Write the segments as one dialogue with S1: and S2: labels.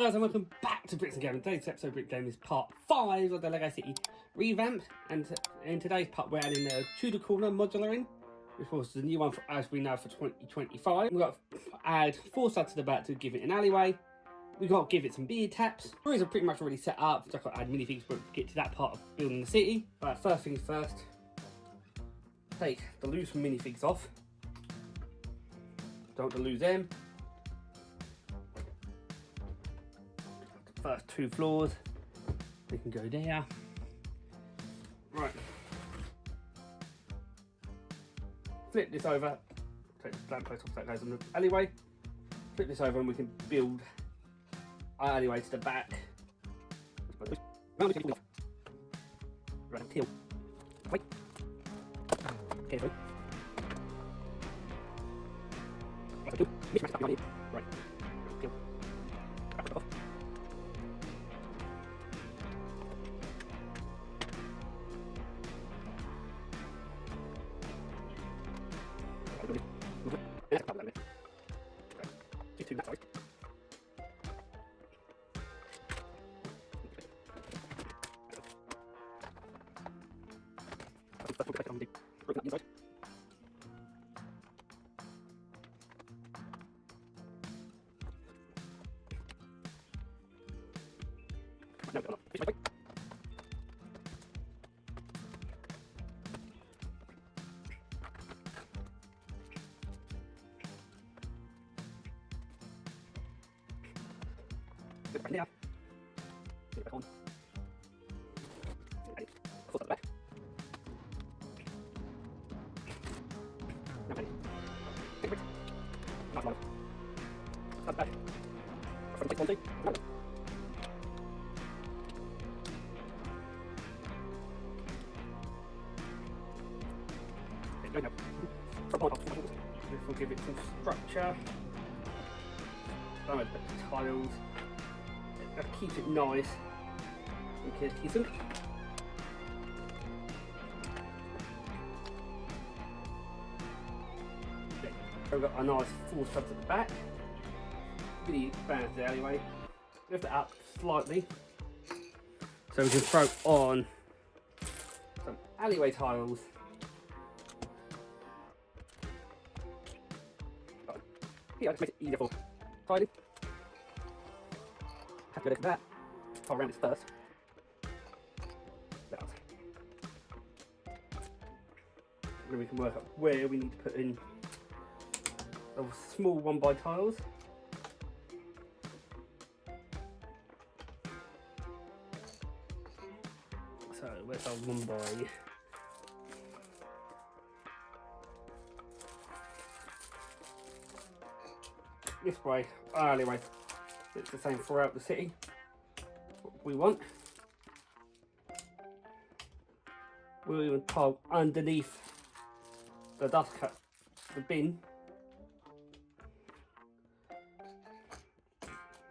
S1: Hi guys and welcome back to Bricks and Gaming. Today's episode of Brick Game is part 5 of the Lego City revamp, and in today's part we're adding the Tudor corner modular in, which was the new one for, as we know, for 2025. We've got to add 4 studs to the back to give it an alleyway. We've got to give it some beard taps. The rooms are pretty much already set up, so I've got to add minifigs to get to that part of building the city. But first things first, take the loose minifigs off. Don't want to lose them. First 2 floors, we can go there. Right. Flip this over. Take the lamppost off, that goes in the alleyway. Flip this over and we can build our alleyway to the back. Right until. Wait. Careful. Right. Right. Off. Right now. Get it back on. Ready. Foot at the back. Now ready. Take it. Not long. At the back. Front take 1 thing. No. There we go. Front one off. This will give it some structure. Some of the tiles. Keep it nice and cohesive. We've got a nice 4 studs at the back. Really expands the alleyway. Lift it up slightly so we can throw on some alleyway tiles. Here, just make it easier for tiling. Have to go to that. I'll round this first. That. And then we can work out where we need to put in those small 1x tiles. So where's our 1x? This way, alleyway. It's the same throughout the city. What we want. We'll even tile underneath the dust cut, the bin.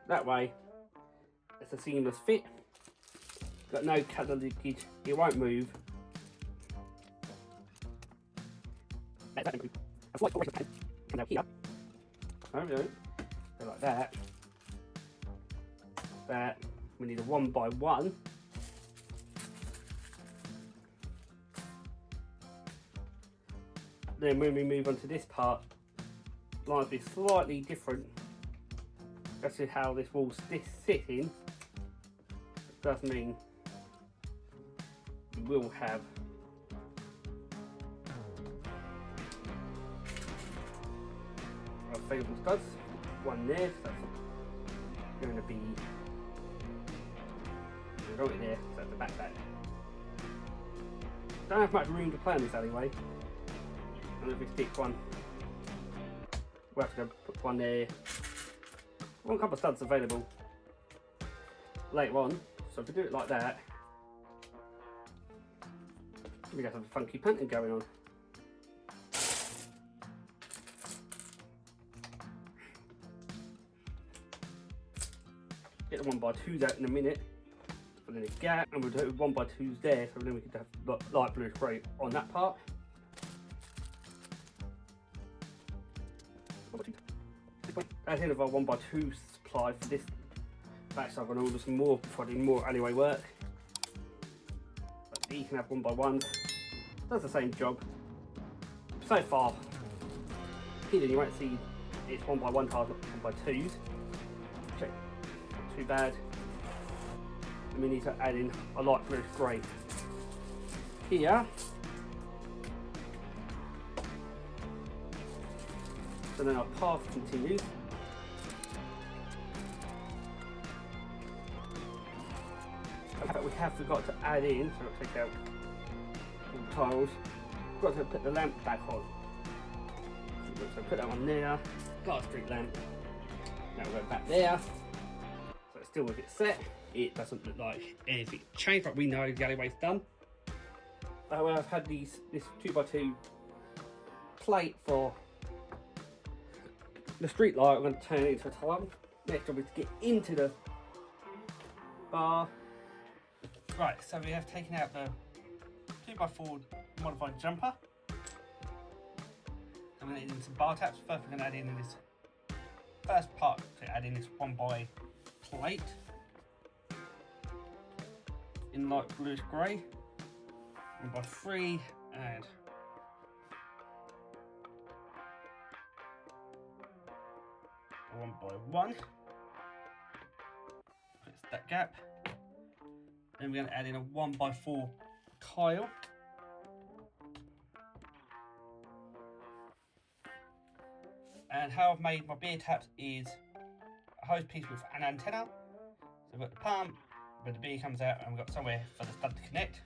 S1: That way, it's a seamless fit. Got no colour leakage. It won't move. Let that move. A slight portion can come down here. No, no. Go like that. That we need a 1x1. Then when we move on to this part, lines will be slightly different. That's how this wall's sitting. It does mean we will have our available studs. 1 there, so that's going to be right there, so that's the back. Don't have much room to play in this alleyway. And if we stick one, we'll have to go put 1 there. 1 couple of studs available later on, so if we do it like that, we got some funky painting going on. Get the 1x2s out in a minute. And then a gap, and we'll do 1x2s there, so then we could have light blue spray on that part. That's the end of our 1x2 supply for this fact, so I'm going to order some more before I do more alleyway work. But you can have 1 by 1. Does the same job. So far, here you won't see it's 1 by 1 tiles, not 1 by 2s. Okay, not too bad. And we need to add in a light bluish grey. Here, so then our path continues. But we have forgot to add in, so I'll take out all the tiles. Got to put the lamp back on. So put that one there. Glass street lamp. Now we'll go back there. So it still will get set. It doesn't look like anything changed, but we know the alleyway's done. I've had this 2x2 plate for the street light. I'm going to turn it into a tile. Next job is to get into the bar. Right, so we have taken out the 2x4 modified jumper. I'm going to add in some bar taps. First we're going to add in this first part to add in this 1 by plate in light bluish grey. 1 by 3 and 1 by 1. Puts that gap. Then we're going to add in a 1 by 4 tile. And how I've made my beer taps is a hose piece with an antenna. So we've got the pump where the beer comes out, and we've got somewhere for the stud to connect.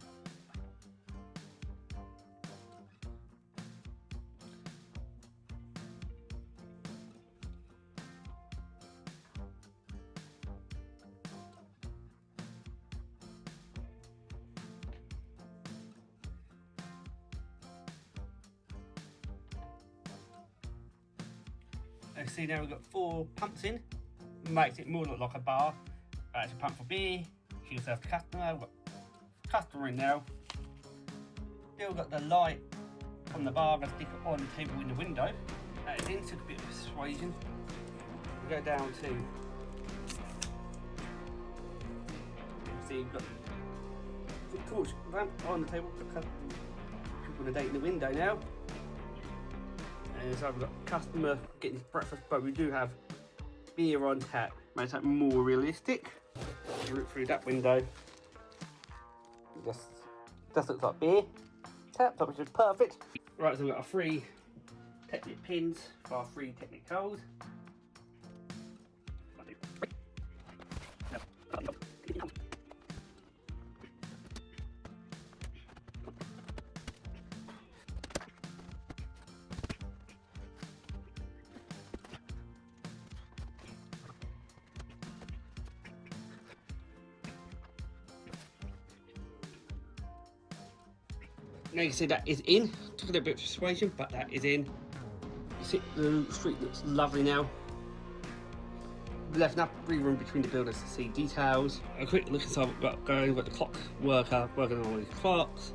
S1: You see now we've got 4 pumps in, makes it more look like a bar. It's a pump for beer, she yourself the customer. We've got customer in now. Still got the light on the bar, going to stick it on the table in the window. It then took a bit of persuasion. We go down to, see we've got the torch lamp on the table, got people on the date in the window now. And so we've got customer getting his breakfast, but we do have beer on tap. Makes that more realistic. You look through that window. Just looks like beer tap, which is perfect. Right, so we've got our 3 Technic pins for our 3 Technic holes. Now you can see that is in. Took a little bit of persuasion, but that is in. You see the street looks lovely now. We left enough breathing room between the buildings to see details. A quick look inside what we've got going. We've got the clock worker working on all these clocks.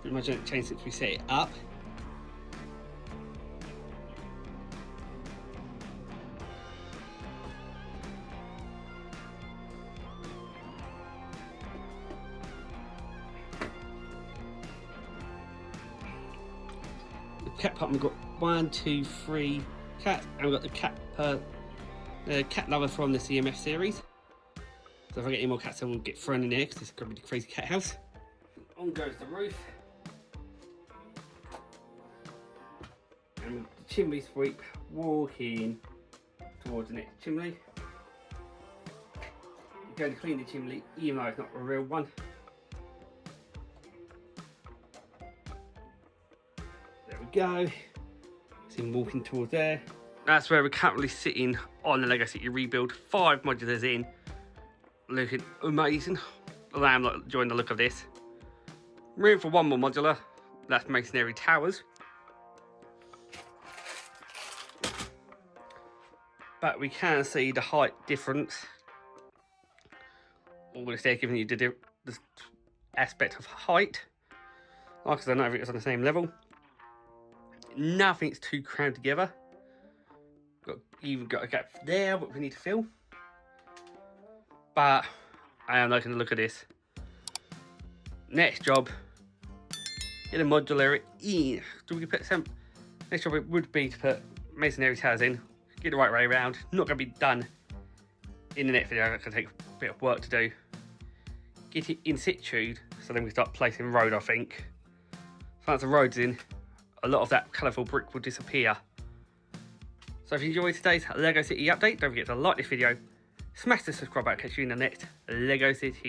S1: Pretty much hasn't changed since we set it up. Cat pump, we've got 1, 2, 3 cats, and we've got the cat lover from the CMF series. So if I get any more cats, I will get thrown in there because this is going to be the crazy cat house. On goes the roof, and with the chimney sweep, walking towards the next chimney. You're going to clean the chimney, even though it's not a real one. Go. See him walking towards there. That's where we're currently sitting on the Lego City rebuild. 5 modulars in. Looking amazing. Although I'm not enjoying the look of this. Room for 1 more modular. That's masonry towers. But we can see the height difference. Always there giving you the aspect of height. Like I said, I don't know if it's on the same level. Nothing's too crammed together. Even got a gap there, what we need to fill. but I am liking the look of this. Next job, get a modular in. Do we put some? Next job it would be to put masonry tiles in. Get the right way around. Not going to be done in the next video. It's going to take a bit of work to do. Get it in situ, so then we start placing road, I think. So once the road's in, a lot of that colourful brick will disappear. So if you enjoyed today's LEGO City update, don't forget to like this video, smash the subscribe button, catch you in the next LEGO City.